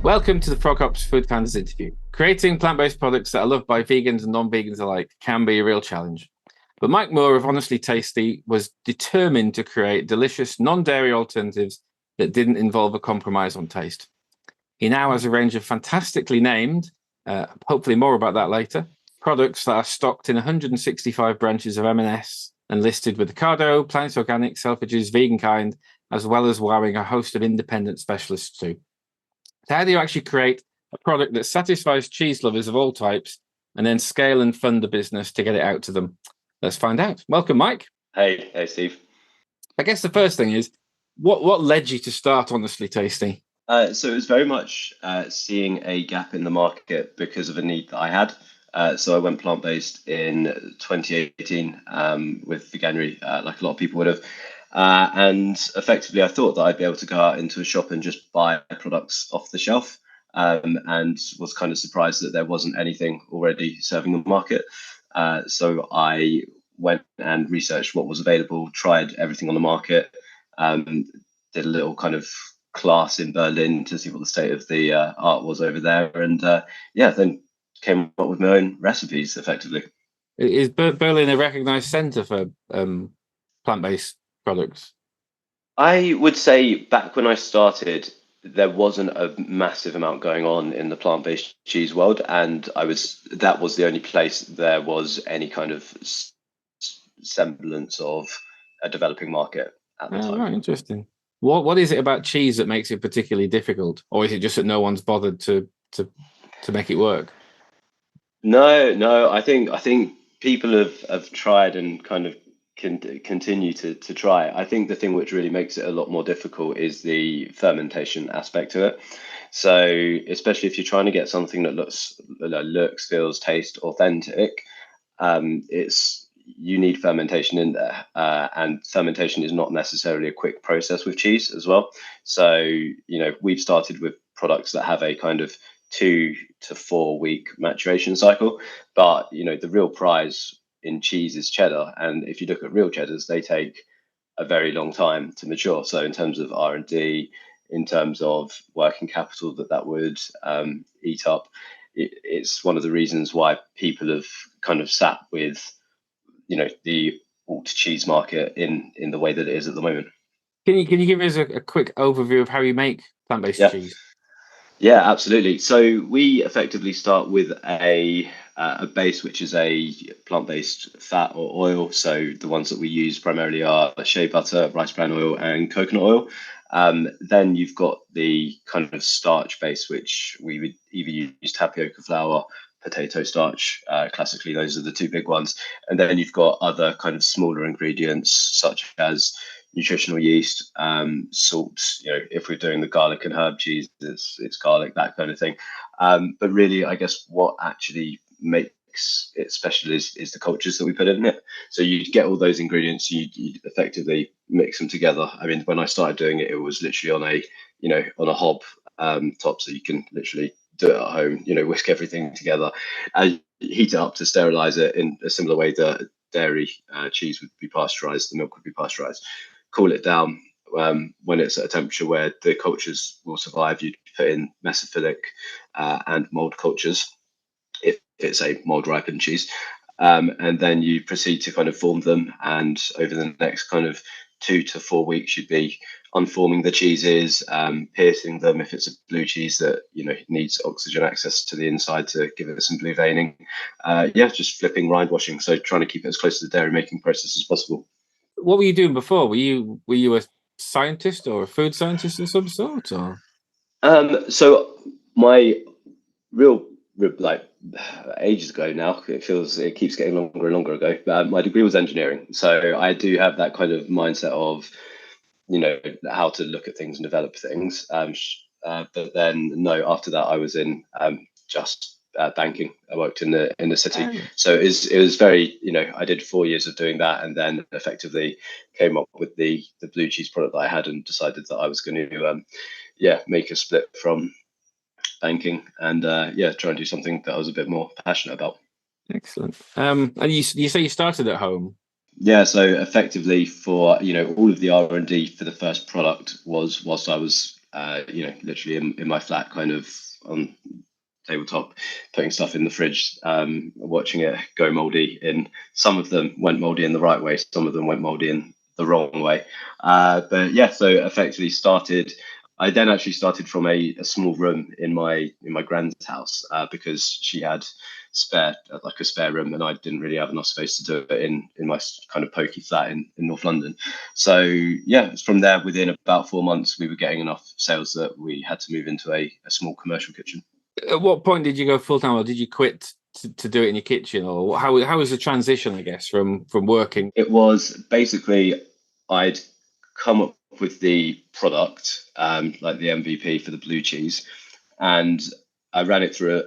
Welcome to the Frog Ops Food Founders interview. Creating plant-based products that are loved by vegans and non-vegans alike can be a real challenge. But Mike Moore of Honestly Tasty was determined to create delicious non-dairy alternatives that didn't involve a compromise on taste. He now has a range of fantastically named, hopefully more about that later, products that are stocked in 165 branches of M&S and listed with Ocado, Planet Organic, Selfridges, Vegan Kind, as well as wowing a host of independent specialists too. So how do you actually create a product that satisfies cheese lovers of all types and then scale and fund the business to get it out to them? Let's find out. Welcome, Mike. Hey, Steve. I guess the first thing is, what led you to start Honestly Tasty? So it was very much seeing a gap in the market because of a need that I had. So I went plant-based in 2018 with Veganuary, like a lot of people would have. And effectively, I thought that I'd be able to go out into a shop and just buy products off the shelf, and was kind of surprised that there wasn't anything already serving the market. So I went and researched what was available, tried everything on the market, did a little kind of class in Berlin to see what the state of the art was over there, and then came up with my own recipes effectively. Is Berlin a recognized center for plant-based products? I would say back when I started, there wasn't a massive amount going on in the plant-based cheese world, and that was the only place there was any kind of semblance of a developing market at the time. Right, interesting. What is it about cheese that makes it particularly difficult, or is it just that no one's bothered to make it work? No. I think people have tried and kind of continue to try. I think the thing which really makes it a lot more difficult is the fermentation aspect to it. So especially if you're trying to get something that looks, feels, tastes authentic, you need fermentation in there, and fermentation is not necessarily a quick process with cheese as well. So we've started with products that have a kind of 2 to 4 week maturation cycle, but the real prize in cheese is cheddar, and if you look at real cheddars, they take a very long time to mature. So in terms of R&D, in terms of working capital that would eat up, it's one of the reasons why people have kind of sat with the alt cheese market in the way that it is at the moment. Can you give us a quick overview of how you make plant-based cheese? Yeah, absolutely. So we effectively start with a base, which is a plant-based fat or oil. So the ones that we use primarily are shea butter, rice bran oil, and coconut oil. Then you've got the kind of starch base, which we would either use tapioca flour, potato starch. Classically, those are the two big ones. And then you've got other kind of smaller ingredients, such as nutritional yeast, salt. If we're doing the garlic and herb cheese, it's garlic, that kind of thing. But really, I guess what actually makes it special is the cultures that we put in it. So you get all those ingredients, you effectively mix them together. I mean, when I started doing it, it was literally on a hob top, so you can literally do it at home. Whisk everything together and heat it up to sterilize it in a similar way that dairy cheese would be pasteurized, the milk would be pasteurized. Cool it down. When it's at a temperature where the cultures will survive, you'd put in mesophilic and mold cultures if it's a mold ripened cheese, and then you proceed to kind of form them, and over the next kind of 2 to 4 weeks you'd be unforming the cheeses, piercing them if it's a blue cheese that needs oxygen access to the inside to give it some blue veining. Just flipping, rind washing, so trying to keep it as close to the dairy making process as possible. What were you doing before? Were you a scientist or a food scientist of some sort, or? So my real ages ago now, it keeps getting longer and longer ago. My degree was engineering, so I do have that kind of mindset of how to look at things and develop things. But then no, after that I was in just banking. I worked in the city. Oh. So it was very, I did 4 years of doing that, and then effectively came up with the blue cheese product that I had, and decided that I was going to make a split from banking and try and do something that I was a bit more passionate about. Excellent. And you say you started at home? Yeah, so effectively for all of the R&D for the first product was whilst I was literally in my flat, kind of on tabletop, putting stuff in the fridge, watching it go moldy. In some of them went moldy in the right way, some of them went moldy in the wrong way. But yeah, so effectively started. I then actually started from a small room in my grand's house, because she had a spare room, and I didn't really have enough space to do it in my kind of pokey flat in North London. So yeah, from there, within about 4 months, we were getting enough sales that we had to move into a small commercial kitchen. At what point did you go full time, or did you quit to do it in your kitchen, or how was the transition, I guess, from working? It was basically, I'd come up with the product, like the MVP for the blue cheese, and I ran it through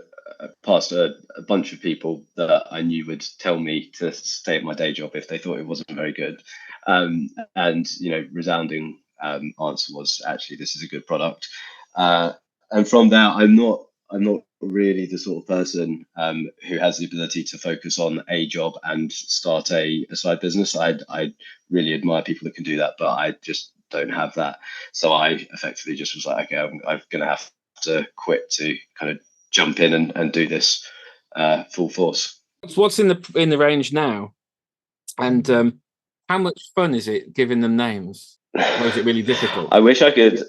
past a bunch of people that I knew would tell me to stay at my day job if they thought it wasn't very good. And resounding answer was, actually, this is a good product. And from there, I'm not really the sort of person who has the ability to focus on a job and start a side business. I really admire people that can do that, but I just don't have that. So I effectively just was like, okay, I'm going to have to quit to kind of jump in and do this full force. What's in the range now, and how much fun is it giving them names, or is it really difficult? I wish I could.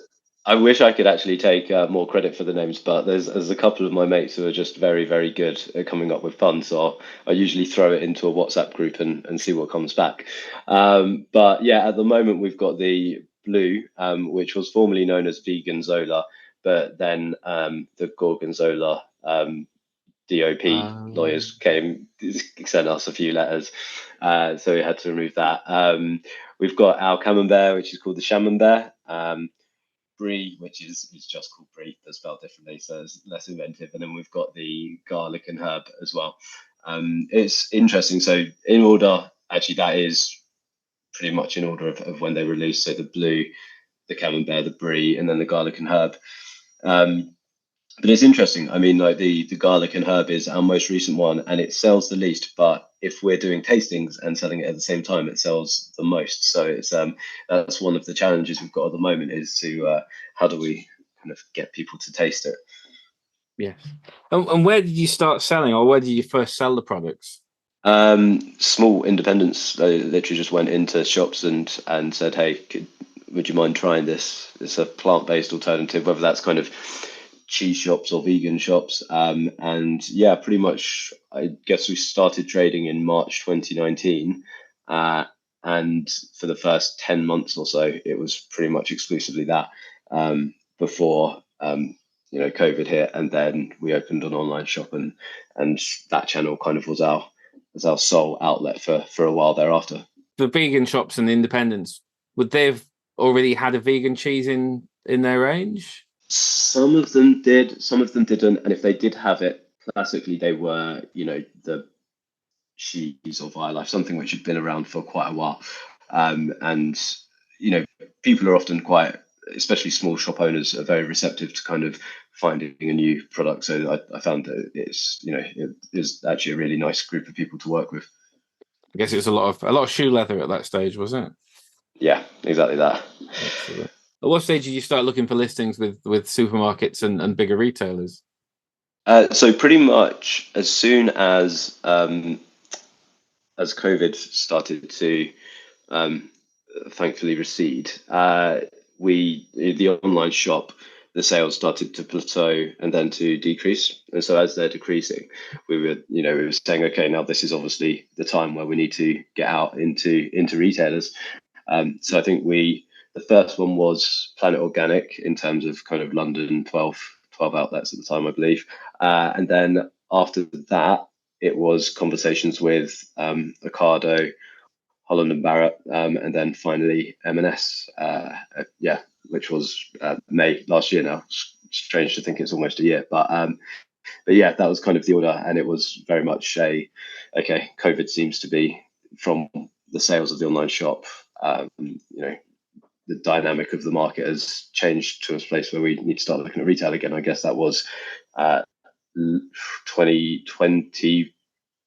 I wish I could actually take more credit for the names, but there's a couple of my mates who are just very, very good at coming up with fun. So I usually throw it into a WhatsApp group and see what comes back. But yeah, at the moment we've got the blue, which was formerly known as Vegan Zola, but then the Gorgonzola DOP lawyers sent us a few letters, so we had to remove that. We've got our camembert, which is called the Camembert. Brie, which is just called Brie, but spelled differently, so it's less inventive. And then we've got the garlic and herb as well. It's interesting. So in order, actually, that is pretty much in order of when they released. So the blue, the camembert, the brie, and then the garlic and herb. But it's interesting. I mean, like the garlic and herb is our most recent one, and it sells the least. But if we're doing tastings and selling it at the same time, it sells the most. So it's that's one of the challenges we've got at the moment, is to how do we kind of get people to taste it. Yes. And where did you start selling, or where did you first sell the products? Small independents. They literally just went into shops and said, "Hey, would you mind trying this? It's a plant-based alternative." Whether that's kind of cheese shops or vegan shops. And yeah, pretty much, I guess we started trading in March 2019. And for the first 10 months or so, it was pretty much exclusively that, before COVID hit, and then we opened an online shop, and that channel kind of was our sole outlet for a while thereafter. The vegan shops and the independents, would they have already had a vegan cheese in their range? Some of them did, some of them didn't, and if they did have it, classically they were, the cheese or Violife, something which had been around for quite a while. And people are often quite, especially small shop owners, are very receptive to kind of finding a new product. So I found that it is actually a really nice group of people to work with. I guess it was a lot of shoe leather at that stage, wasn't it? Yeah, exactly that. Excellent. At what stage did you start looking for listings with supermarkets and bigger retailers? So pretty much as soon as COVID started to thankfully recede, the online shop, the sales started to plateau and then to decrease. And so as they're decreasing, we were saying, okay, now this is obviously the time where we need to get out into retailers. So I think the first one was Planet Organic, in terms of kind of London, 12 outlets at the time, I believe. And then after that, it was conversations with Ocado, Holland and Barrett, and then finally M&S, which was May last year now. It's strange to think it's almost a year, but yeah, that was kind of the order, and it was very much okay, COVID seems to be, from the sales of the online shop, the dynamic of the market has changed to a place where we need to start looking at retail again. I guess that was 2020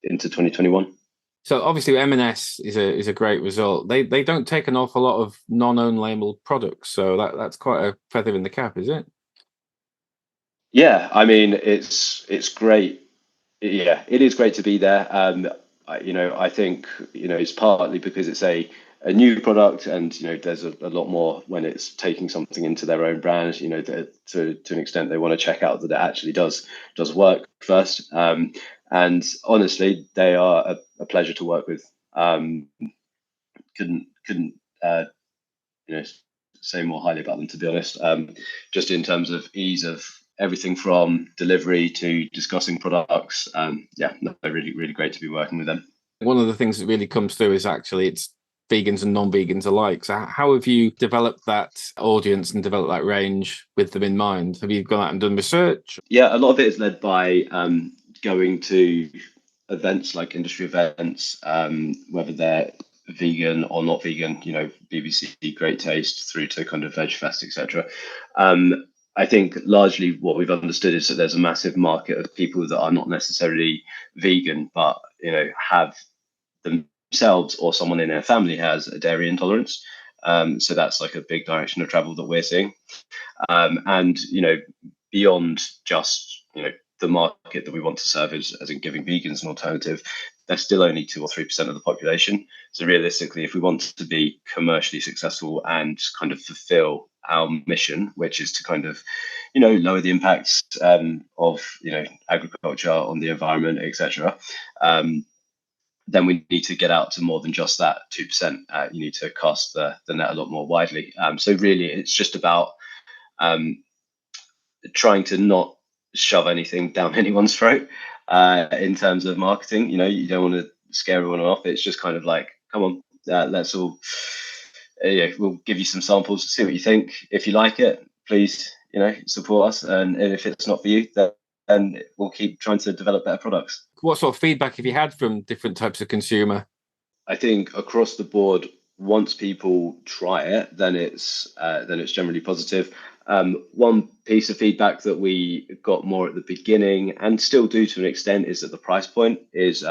into 2021. So obviously M&S is a great result. They don't take an awful lot of non-own label products, so that's quite a feather in the cap, is it? Yeah, I mean, it's great. Yeah, it is great to be there. I think it's partly because it's a new product, and there's a lot more when it's taking something into their own brand. To an extent, they want to check out that it actually does work first. And honestly, they are a pleasure to work with. Couldn't you know say more highly about them, to be honest. Just in terms of ease of everything from delivery to discussing products. Yeah, no, really, really great to be working with them. One of the things that really comes through is actually it's vegans and non-vegans alike. So how have you developed that audience and developed that range with them in mind? Have you gone out and done research? Yeah, a lot of it is led by going to events like industry events, whether they're vegan or not vegan, BBC Great Taste through to kind of Veg Fest, etc. I think largely what we've understood is that there's a massive market of people that are not necessarily vegan, but have themselves or someone in their family has a dairy intolerance. So that's like a big direction of travel that we're seeing. And beyond just the market that we want to serve as in giving vegans an alternative, they're still only 2 or 3% of the population. So realistically, if we want to be commercially successful and kind of fulfill our mission, which is to kind of lower the impacts of agriculture on the environment, etc., then we need to get out to more than just that 2%. You need to cast the net a lot more widely. So really, it's just about trying to not shove anything down anyone's throat in terms of marketing. You don't want to scare everyone off. It's just kind of like, come on, let's all. We'll give you some samples, see what you think. If you like it, please, support us. And if it's not for you, then we'll keep trying to develop better products. What sort of feedback have you had from different types of consumer? I think across the board, once people try it, then it's generally positive. One piece of feedback that we got more at the beginning, and still do to an extent, is that the price point is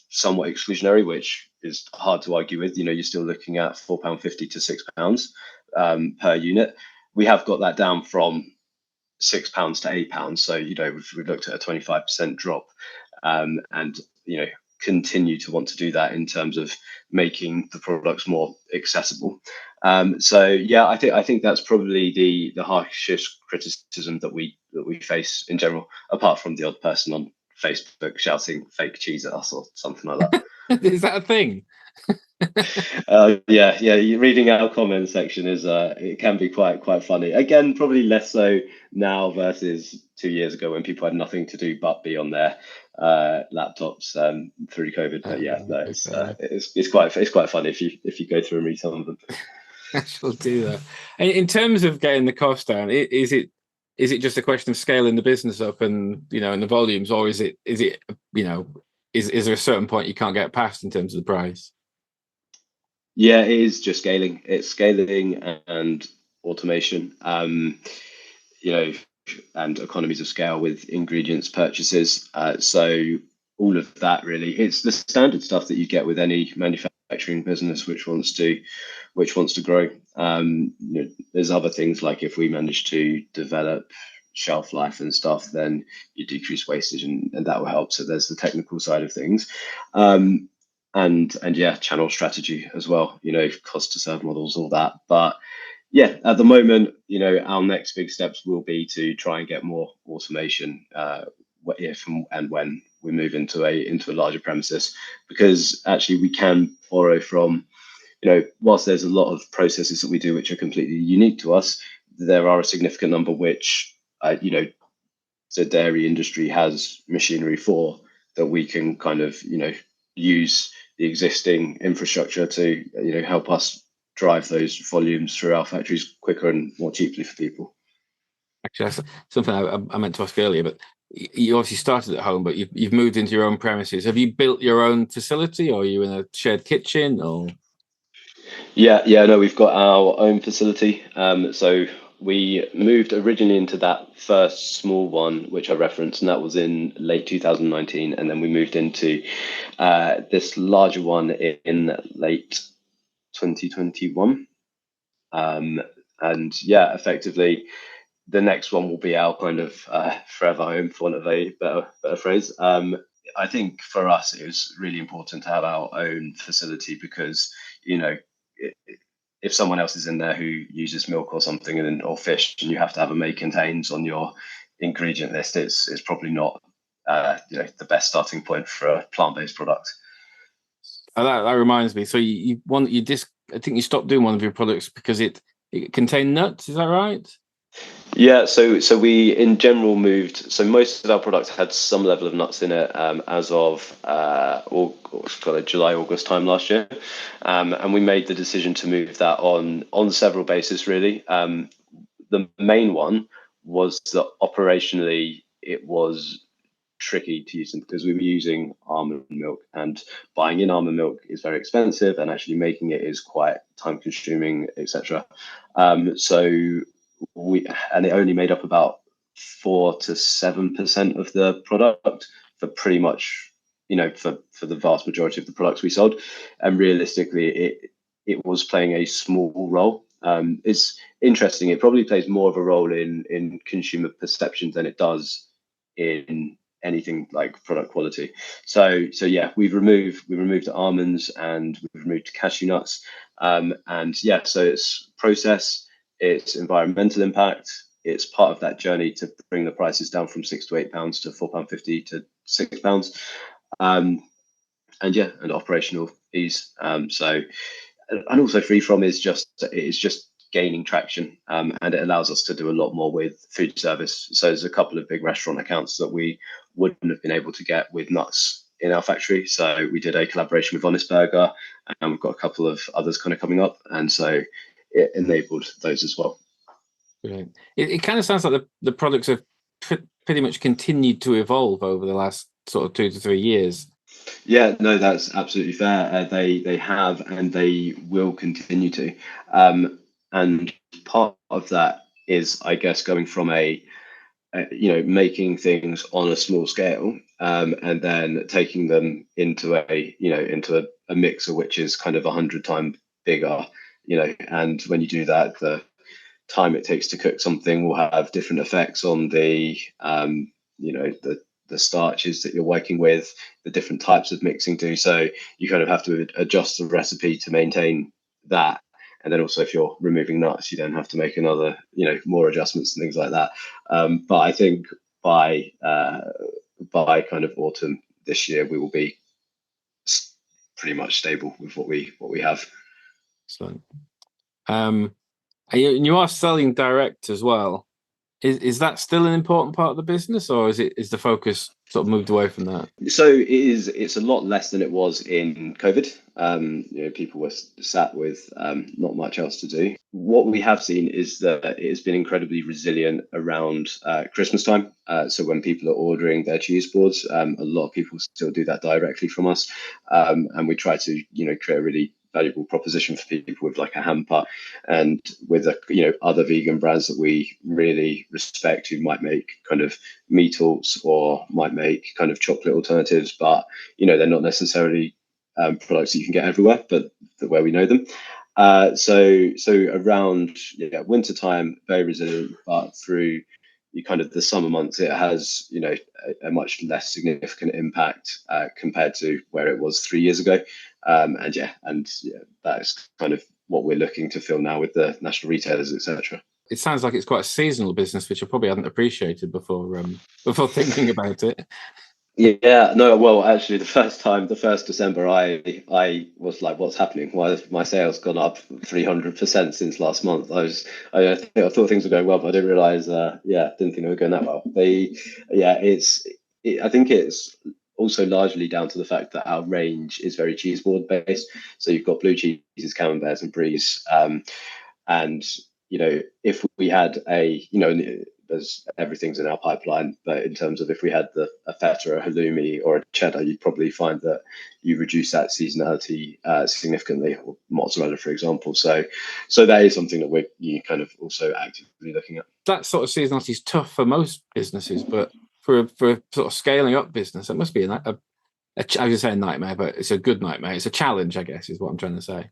somewhat exclusionary, which is hard to argue with. You're still looking at £4.50 to £6 per unit. We have got that down from £6 to £8. So we've looked at a 25% drop, and continue to want to do that in terms of making the products more accessible. So yeah, I think that's probably the harshest criticism that we face in general, apart from the odd person on Facebook shouting fake cheese at us or something like that. Is that a thing? Yeah. Reading our comment section is it can be quite funny. Again, probably less so now versus 2 years ago when people had nothing to do but be on their laptops through COVID. But yeah, no, it's quite funny if you go through and read some of them. I shall do that. And in terms of getting the cost down, is it just a question of scaling the business up and and the volumes, or is it is there a certain point you can't get past in terms of the price? Yeah, it is just scaling. It's scaling and automation, and economies of scale with ingredients purchases. So all of that really, it's the standard stuff that you get with any manufacturing business which wants to grow. There's other things like if we manage to develop shelf life and stuff, then you decrease wastage, and that will help. So there's the technical side of things. And yeah, channel strategy as well, cost to serve models, all that. But yeah, at the moment, our next big steps will be to try and get more automation if and when we move into a larger premises, because actually we can borrow from, whilst there's a lot of processes that we do which are completely unique to us, there are a significant number which the dairy industry has machinery for, that we can kind of use the existing infrastructure to help us drive those volumes through our factories quicker and more cheaply for people. Actually, that's something I meant to ask earlier, but you obviously started at home, but you've moved into your own premises. Have you built your own facility, or are you in a shared kitchen? Or yeah, no, we've got our own facility. So We moved originally into that first small one, which I referenced, and that was in late 2019. And then we moved into this larger one in late 2021. And yeah, effectively, the next one will be our kind of forever home, for want of a better phrase. I think for us, it was really important to have our own facility because, you know, if someone else is in there who uses milk or something or fish, and you have to have a may contains on your ingredient list, it's probably not the best starting point for a plant-based product. That reminds me. So I think you stopped doing one of your products because it contained nuts. Is that right? Yeah, so we in general moved. So most of our products had some level of nuts in it as of July, August time last year, and we made the decision to move that on several bases really. The main one was that operationally it was tricky to use them because we were using almond milk, and buying in almond milk is very expensive, and actually making it is quite time consuming, etc. So it only made up about 4 to 7% of the product for pretty much, for the vast majority of the products we sold, and realistically it was playing a small role. It's interesting, it probably plays more of a role in consumer perceptions than it does in anything like product quality. So yeah, we've removed the almonds and we've removed cashew nuts, and yeah, so it's process, it's environmental impact, it's part of that journey to bring the prices down from £6 to £8 to £4.50 to £6, and yeah, and operational ease. And also free from is just gaining traction, and it allows us to do a lot more with food service. So there's a couple of big restaurant accounts that we wouldn't have been able to get with nuts in our factory. So we did a collaboration with Honest Burger, and we've got a couple of others kind of coming up, and so it enabled those as well. Brilliant. It kind of sounds like the products have pretty much continued to evolve over the last sort of 2 to 3 years. Yeah, no, that's absolutely fair. They have, and they will continue to. And part of that is, I guess, going from making things on a small scale, and then taking them into a mixer which is kind of 100 times bigger. And when you do that, the time it takes to cook something will have different effects on the starches that you're working with, the different types of mixing do. So you kind of have to adjust the recipe to maintain that. And then also if you're removing nuts, you then have to make another, more adjustments and things like that. But I think by kind of autumn this year, we will be pretty much stable with what we have. Excellent. And you are selling direct as well. Is that still an important part of the business, or is the focus sort of moved away from that? So it's a lot less than it was in COVID. People were sat with not much else to do. What we have seen is that it has been incredibly resilient around Christmas time. So when people are ordering their cheese boards, a lot of people still do that directly from us, and we try to create a really valuable proposition for people with like a hamper, and with other vegan brands that we really respect who might make kind of meat-alts or might make kind of chocolate alternatives, but they're not necessarily products that you can get everywhere, but where we know them. So around winter time, very resilient, but through kind of the summer months, it has a much less significant impact compared to where it was 3 years ago. And that's kind of what we're looking to fill now with the national retailers, etc. It sounds like it's quite a seasonal business, which I probably hadn't appreciated before thinking about it. Yeah, no, well, actually, the first December, I was like, "What's happening? Why has my sales gone up 300% since last month?" I thought things were going well, but I didn't realize, didn't think they were going that well. I think it's also largely down to the fact that our range is very cheese board based. So you've got blue cheeses, camemberts, and bries, and if we had as everything's in our pipeline. But in terms of if we had a feta, a halloumi, or a cheddar, you'd probably find that you reduce that seasonality significantly, or mozzarella, for example. So that is something that you kind of also actively looking at. That sort of seasonality is tough for most businesses, but for a sort of scaling up business, it must be I was going to say a nightmare, but it's a good nightmare. It's a challenge, I guess, is what I'm trying to say.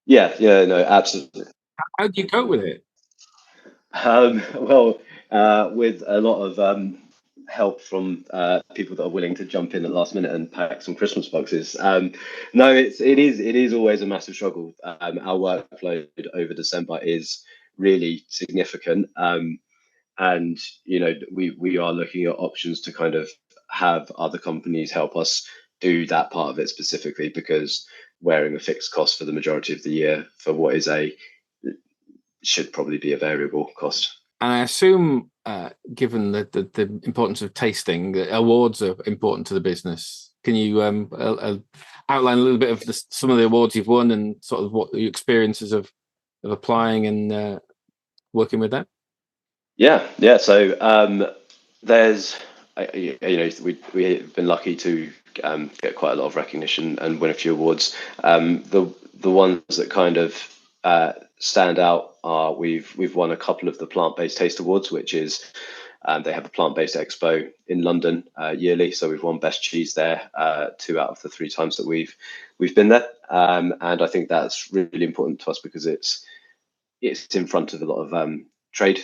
Yeah, no, absolutely. How do you cope with it? Well, with a lot of help from people that are willing to jump in at last minute and pack some Christmas boxes. No, it is always a massive struggle. Our workload over December is really significant, and we are looking at options to kind of have other companies help us do that part of it specifically, because wearing a fixed cost for the majority of the year for what is should probably be a variable cost. And I assume, given the importance of tasting, awards are important to the business. Can you outline a little bit of some of the awards you've won and sort of what your experiences of applying and working with that? Yeah. So there's, we've been lucky to get quite a lot of recognition and win a few awards. The ones that kind of stand out are we've won a couple of the plant-based taste awards, which is they have a plant-based expo in London yearly. So we've won best cheese there 2 out of the 3 times that we've been there, and I think that's really important to us because it's in front of a lot of trade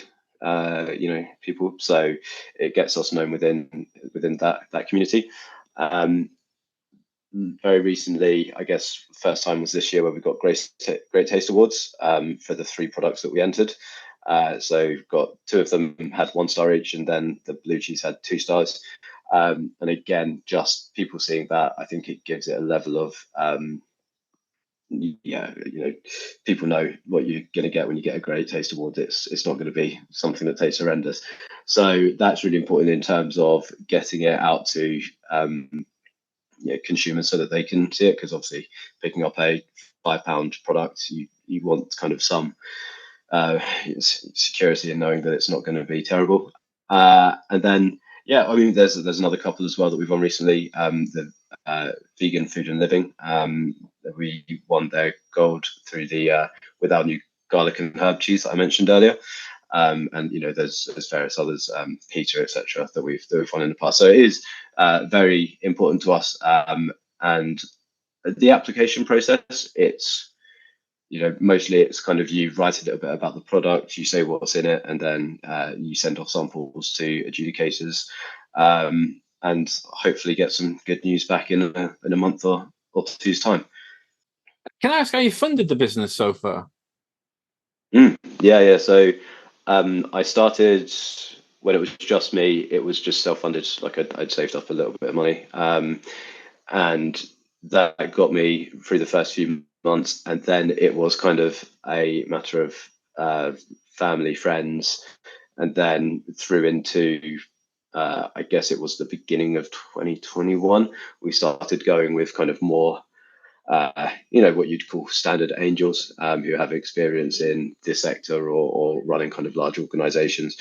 people, so it gets us known within that community. Very recently, I guess first time was this year, where we got Great Taste Awards for the 3 products that we entered. So got 2 of them had 1-star each, and then the blue cheese had 2 stars. And again, just people seeing that, I think it gives it a level of people know what you're going to get when you get a Great Taste Award. It's not going to be something that tastes horrendous. So that's really important in terms of getting it out to consumers so that they can see it, because obviously picking up a £5 product, you want kind of some security in knowing that it's not going to be terrible. And then I mean there's another couple as well that we've won recently. The Vegan Food and Living, we won their gold through the with our new garlic and herb cheese that I mentioned earlier. And there's various others, Peter, etc., that we've won in the past. So it is very important to us. And the application process, it's mostly it's kind of you write a little bit about the product, you say what's in it, and then you send off samples to adjudicators, and hopefully get some good news back in a month or 2's time. Can I ask how you funded the business so far? Yeah. So I started when it was just me. It was just self-funded. Like I'd saved up a little bit of money, and that got me through the first few months. And then it was kind of a matter of family, friends, and then through into I guess it was the beginning of 2021. We started going with kind of more what you'd call standard angels, who have experience in this sector or running kind of large organizations.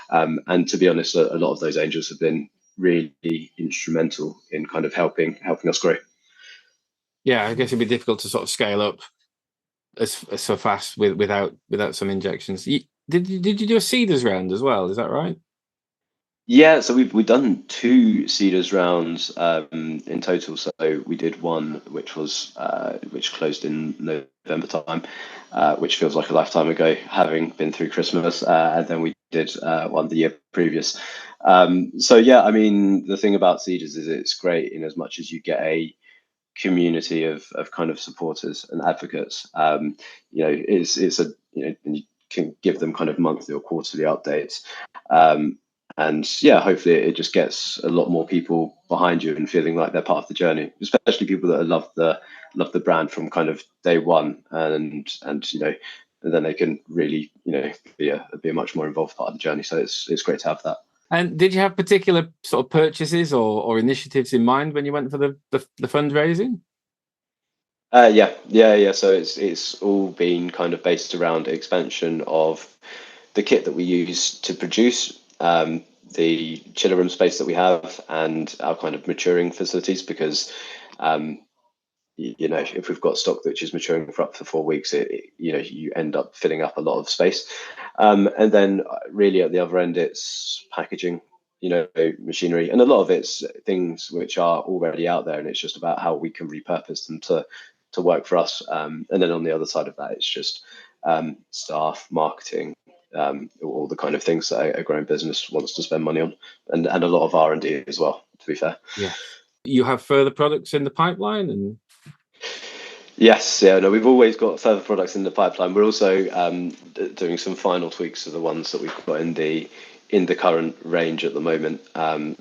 And to be honest, a lot of those angels have been really instrumental in kind of helping us grow. Yeah, I guess it'd be difficult to sort of scale up so fast without some injections. Did you do a seeders round as well? Is that right? Yeah, so we've done 2 seeders rounds in total. So we did one which closed in November time, which feels like a lifetime ago, having been through Christmas, and then we did one the year previous. So yeah, I mean the thing about seeders is it's great in as much as you get a community of kind of supporters and advocates. It's a and you can give them kind of monthly or quarterly updates. And hopefully it just gets a lot more people behind you and feeling like they're part of the journey, especially people that love the brand from kind of day one, and then they can really be a much more involved part of the journey. So it's great to have that. And did you have particular sort of purchases or initiatives in mind when you went for the fundraising? Yeah. So it's all been kind of based around expansion of the kit that we use to produce, the chiller room space that we have and our kind of maturing facilities, because if we've got stock which is maturing for up to 4 weeks, you end up filling up a lot of space. And then really at the other end, it's packaging, machinery, and a lot of it's things which are already out there, and it's just about how we can repurpose them to work for us. And then on the other side of that, it's just staff, marketing, all the kind of things that a growing business wants to spend money on, and a lot of R&D as well, to be fair. Yeah. You have further products in the pipeline? And yes, yeah, no, we've always got further products in the pipeline. We're also doing some final tweaks to the ones that we've got in the current range at the moment.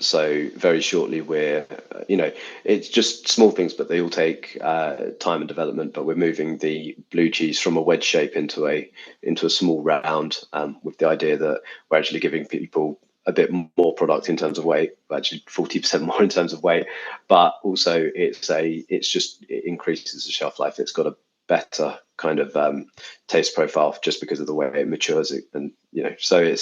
So very shortly, we're it's just small things, but they all take time and development. But we're moving the blue cheese from a wedge shape into a small round, with the idea that we're actually giving people a bit more product in terms of weight, actually 40% more in terms of weight, but also it increases the shelf life. It's got a better kind of taste profile just because of the way it matures, and so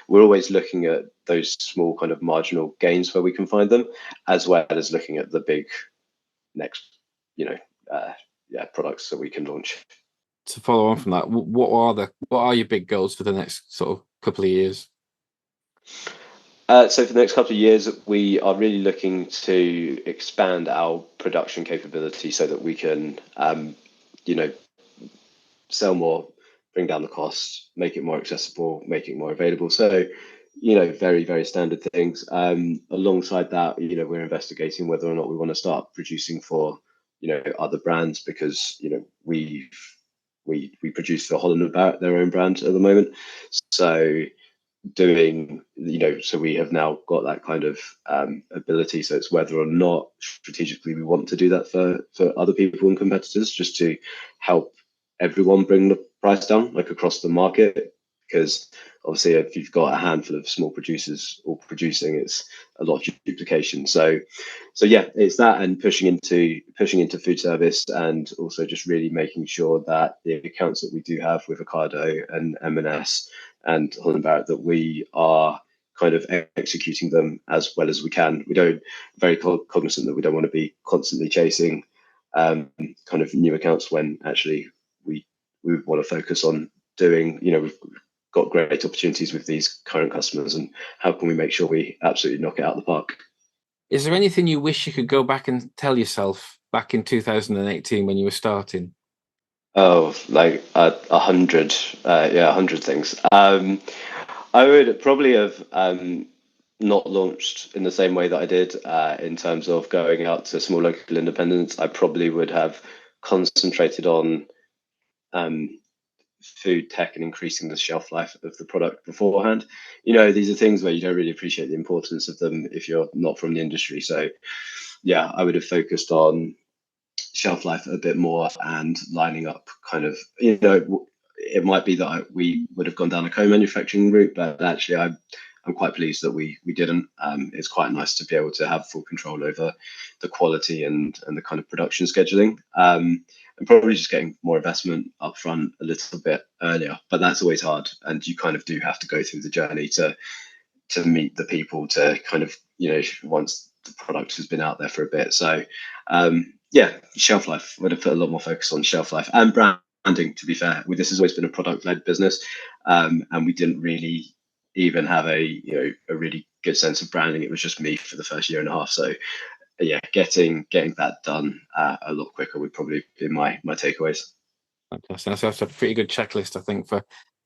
we're always looking at those small kind of marginal gains where we can find them, as well as looking at the big next products that we can launch. To follow on from that, what are your big goals for the next sort of couple of years? So for the next couple of years, we are really looking to expand our production capability so that we can, sell more, bring down the cost, make it more accessible, make it more available. So, very, very standard things. Alongside that, we're investigating whether or not we want to start producing for, other brands, because, we produce for Holland & Barrett, their own brand at the moment. So so we have now got that kind of ability. So it's whether or not strategically we want to do that for other people and competitors, just to help everyone bring the price down, like across the market. Because obviously, if you've got a handful of small producers all producing, it's a lot of duplication. So yeah, it's that, and pushing into food service, and also just really making sure that the accounts that we do have with Ocado and M&S and Holland & Barrett, that we are kind of executing them as well as we can. We don't very cognizant that we don't want to be constantly chasing kind of new accounts, when actually we want to focus on doing, we've got great opportunities with these current customers, and how can we make sure we absolutely knock it out of the park. Is there anything you wish you could go back and tell yourself back in 2018 when you were starting? Oh, like 100, 100 things. I would probably have not launched in the same way that I did in terms of going out to small local independents. I probably would have concentrated on food tech and increasing the shelf life of the product beforehand. These are things where you don't really appreciate the importance of them if you're not from the industry. So yeah, I would have focused on shelf life a bit more, and lining up kind of, it might be that we would have gone down a co-manufacturing route, but actually I'm quite pleased that we didn't. It's quite nice to be able to have full control over the quality and the kind of production scheduling, and probably just getting more investment up front a little bit earlier. But that's always hard, and you kind of do have to go through the journey to meet the people, to kind of, once the product has been out there for a bit. So yeah, shelf life. Would have put a lot more focus on shelf life and branding, to be fair. This has always been a product-led business, and we didn't really even have a really good sense of branding. It was just me for the first year and a half. So yeah, getting that done a lot quicker would probably be my takeaways. Fantastic. That's a pretty good checklist, I think, for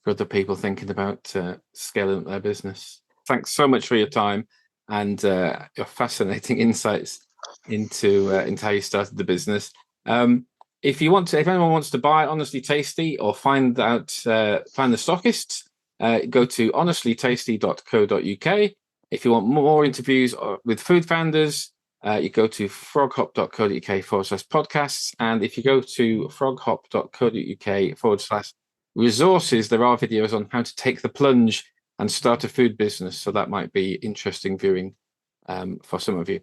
other people thinking about scaling up their business. Thanks so much for your time and your fascinating insights into how you started the business. If anyone wants to buy Honestly Tasty or find the stockists, go to honestlytasty.co.uk. If you want more interviews with food founders, you go to froghop.co.uk/podcasts. And if you go to froghop.co.uk/resources, there are videos on how to take the plunge and start a food business. So that might be interesting viewing for some of you.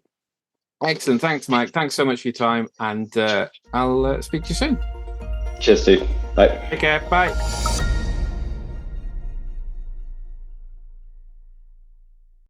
Excellent. Thanks, Mike. Thanks so much for your time. And I'll speak to you soon. Cheers, Steve. Bye. Take care. Bye.